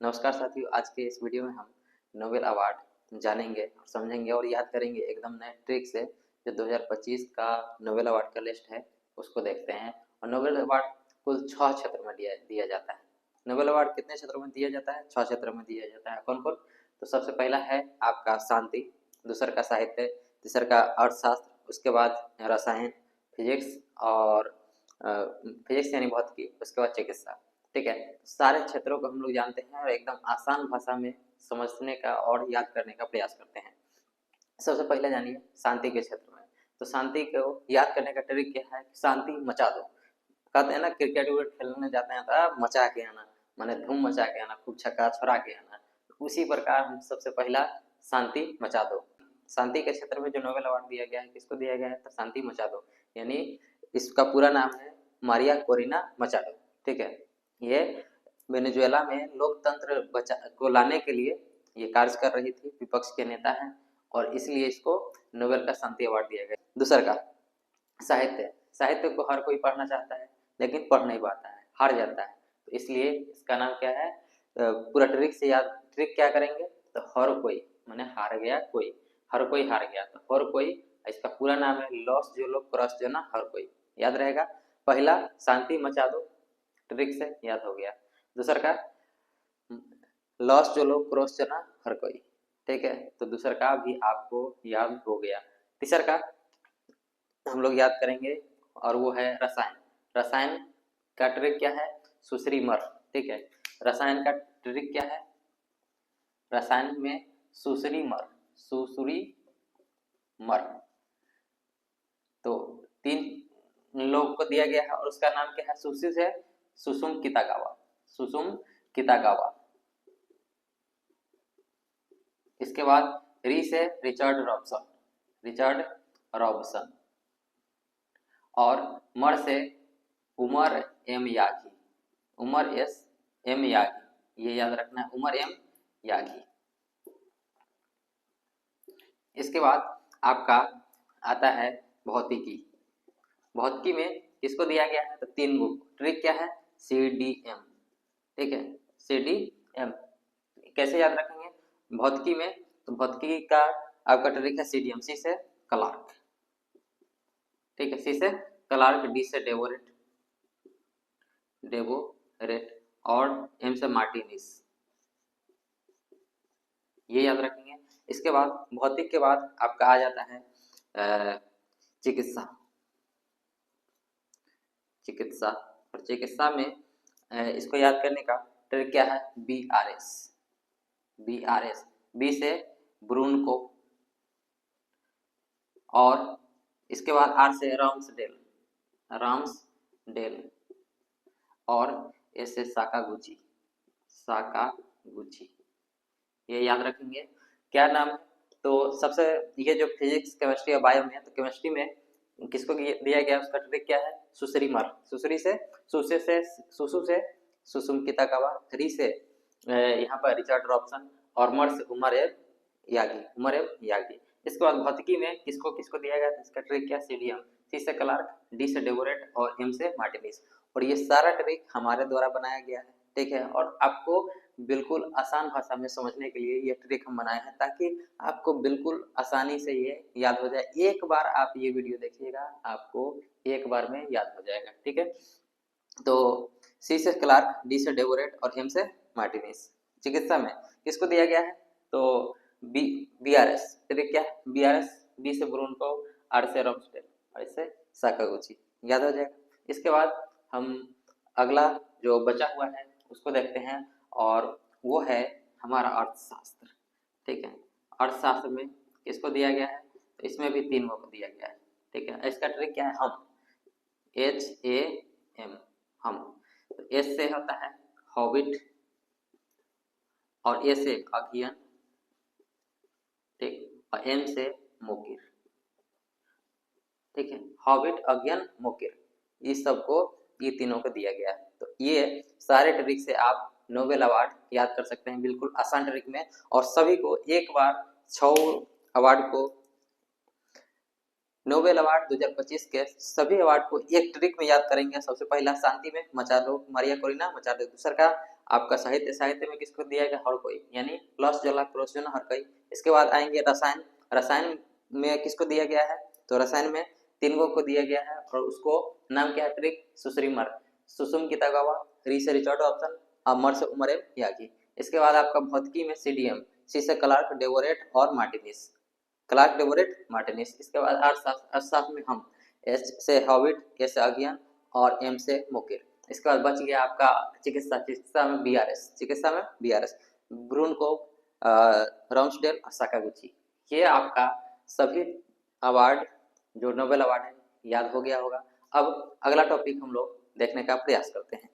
नमस्कार साथियों, आज के इस वीडियो में हम नोबेल अवार्ड जानेंगे और समझेंगे और याद करेंगे एकदम नए ट्रिक से। जो 2025 का नोबेल अवार्ड का लिस्ट है उसको देखते हैं। और नोबेल अवार्ड कुल 6 क्षेत्र में दिया जाता है। नोबेल अवार्ड कितने क्षेत्रों में दिया जाता है? 6 क्षेत्रों में दिया जाता है। कौन कौन? तो सबसे पहला है आपका शांति, दूसरा का साहित्य, तीसरा का अर्थशास्त्र, उसके बाद रसायन, फिजिक्स और फिजिक्स यानी भौतिकी, उसके बाद चिकित्सा। ठीक है, सारे क्षेत्रों को हम लोग जानते हैं और एकदम आसान भाषा में समझने का और याद करने का प्रयास करते हैं। सबसे पहले जानिए शांति के क्षेत्र में। तो शांति को याद करने का ट्रिक क्या है? शांति मचा दो। कहते हैं ना, क्रिकेट विकेट खेलने जाते हैं तो मचा के आना, माने धूम मचा के आना, खूब छक्का छोड़ा के आना। उसी प्रकार हम सबसे पहला शांति मचा दो। शांति के क्षेत्र में जो नोबेल अवार्ड दिया गया है, किसको दिया गया है? तो शांति मचा दो, यानी इसका पूरा नाम है मारिया कोरिना मचाडो। ठीक है, ये वेनेजुएला में लोकतंत्र को लाने के लिए ये कार्य कर रही थी, विपक्ष के नेता हैं और इसलिए इसको नोबेल का शांति अवार्ड दिया गया। दूसरा का साहित्य। साहित्य को हर कोई पढ़ना चाहता है लेकिन पढ़ नहीं पाता है, हार जाता है, तो इसलिए इसका नाम क्या है? पूरा ट्रिक से याद, ट्रिक क्या करेंगे? तो हर कोई माने हार गया कोई, हर कोई हार गया, तो हर कोई इसका पूरा नाम है लॉस जो लोग क्रॉस जो ना हर कोई, याद रहेगा। पहला शांति मचा दो, ट्रिक से याद हो गया। दूसरा का लॉस जो लोग क्रॉस जो ना हर कोई, ठीक है, तो दूसरा का भी आपको याद हो गया। तीसरा का हम लोग याद करेंगे और वो है रसायन। रसायन का ट्रिक क्या है? सुसरी मर। ठीक है, रसायन का ट्रिक क्या है? रसायन में सुसरी मर, सुसरी मर, तो 3 लोग को दिया गया है और उसका नाम क्या है? सुशी से सुसुम कितागावा, सुसुम कितागावा। इसके बाद री से रिचर्ड रॉबसन, रिचर्ड रॉबसन, और मर से Omar M Yaghi, Omar S M Yaghi, ये याद रखना है, उमर एम यागी। इसके बाद आपका आता है भौतिकी। भौतिकी में किसको दिया गया है? तो 3 बुक। ट्रिक क्या है? CDM। ठीक है, CDM कैसे याद रखेंगे भौतिकी में? तो भौतिकी का आपका ट्रिक है CDM। सी से क्लार्क, ठीक है, सी से क्लार्क, डी से डेवोरेट, डेवोरेट, और एम से मार्टिनिस, ये याद रखेंगे। इसके बाद भौतिक के बाद आपका आ जाता है चिकित्सा। चिकित्सा, और चिकित्सा में इसको याद करने का ट्रिक क्या है? BRS, BRS, बी से ब्रूनको, और इसके बाद आर से राम्सडेल, राम्सडेल, और एस से साकागुची, साकागुची, ये याद रखेंगे। क्या नाम है? तो सबसे ये जो फिजिक्स केमिस्ट्री और बायो में है, तो केमिस्ट्री में किसको दिया गया? उसका ट्रिक क्या है? सुसरी मर। सुसरी से सुसे से सुसु से सुसुम कितागावा, री से यहाँ पर रिचर्ड रॉबसन, और मर से Omar M Yaghi, Omar M Yaghi. इसके बाद भौतिकी में किसको किसको दिया गया? इसका ट्रिक क्या? CDM। सी से क्लार्क, डी से डेवोरेट, और एम से मार्टिनिस। और ये सारा ट्रिक हमारे द्वारा बनाया गया है, ठीक है, और आपको बिल्कुल आसान भाषा में समझने के लिए ये ट्रिक हम बनाए हैं, ताकि आपको बिल्कुल आसानी से ये याद हो जाए। एक बार आप ये वीडियो देखिएगा, आपको एक बार में याद हो जाएगा। ठीक है, तो सी से क्लार्क, डी से डेवोरेट, और एम से मार्टिनिस। चिकित्सा में किसको दिया गया है? तो BRS। ट्रिक क्या है? BRS, बी से ब्रूनको, आर से रॉम्सडेल, और इससे साकागुची, याद हो जाएगा। इसके बाद हम अगला जो बचा हुआ है उसको देखते हैं, और वो है हमारा अर्थशास्त्र। ठीक है, अर्थशास्त्र में किसको दिया गया है? तो इसमें भी 3 को दिया गया है। ठीक है, इसका ट्रिक क्या है? हम, HAM, हम। तो एस से होता है हॉबिट, और ए से अध्ययन, ठीक, और एम से मोकिर। ठीक है, हॉबिट, अध्ययन, मोकिर, इस सबको ये तीनों को दिया गया है। तो ये सारे ट्रिक से आप नोबेल अवार्ड याद कर सकते हैं, बिल्कुल आसान ट्रिक में। और सभी को एक बार 6 अवार्ड को, नोबेल अवार्ड 2025 के सभी अवार्ड को एक ट्रिक में याद करेंगे। सबसे पहला शांति में मचा दो, मारिया कोरिना मचा दो। दूसरा का आपका साहित्य में किसको दिया गया, हड़कोई, यानी लॉस जोला क्रोसियन हड़कोई। इसके बाद आएंगे रसायन। रसायन में किसको दिया गया है, तो रसायन में तीन को दिया गया है और उसको नाम क्या है, ट्रिक सुश्रीमर, सुसुम कितागावा, री से रिचर्ड ऑप्शन, अमर से उमर यागी। इसके बाद आपका भौतिकी में सीडीएम, सी से क्लार्क डेवोरेट और मार्टिनिस, क्लार्क डेवोरेट मार्टिनिस। इसके बाद अर्थशास्त्र में हम, एच से हॉविट, ए से अगियन और एम से मोकिर। इसके बाद बच गया आपका चिकित्सा में बीआरएस, ब्रून को, राउंसडेल और साकागुची। ये आपका सभी अवार्ड जो नोबेल अवार्ड है याद हो गया होगा। अब अगला टॉपिक हम लोग देखने का प्रयास करते हैं।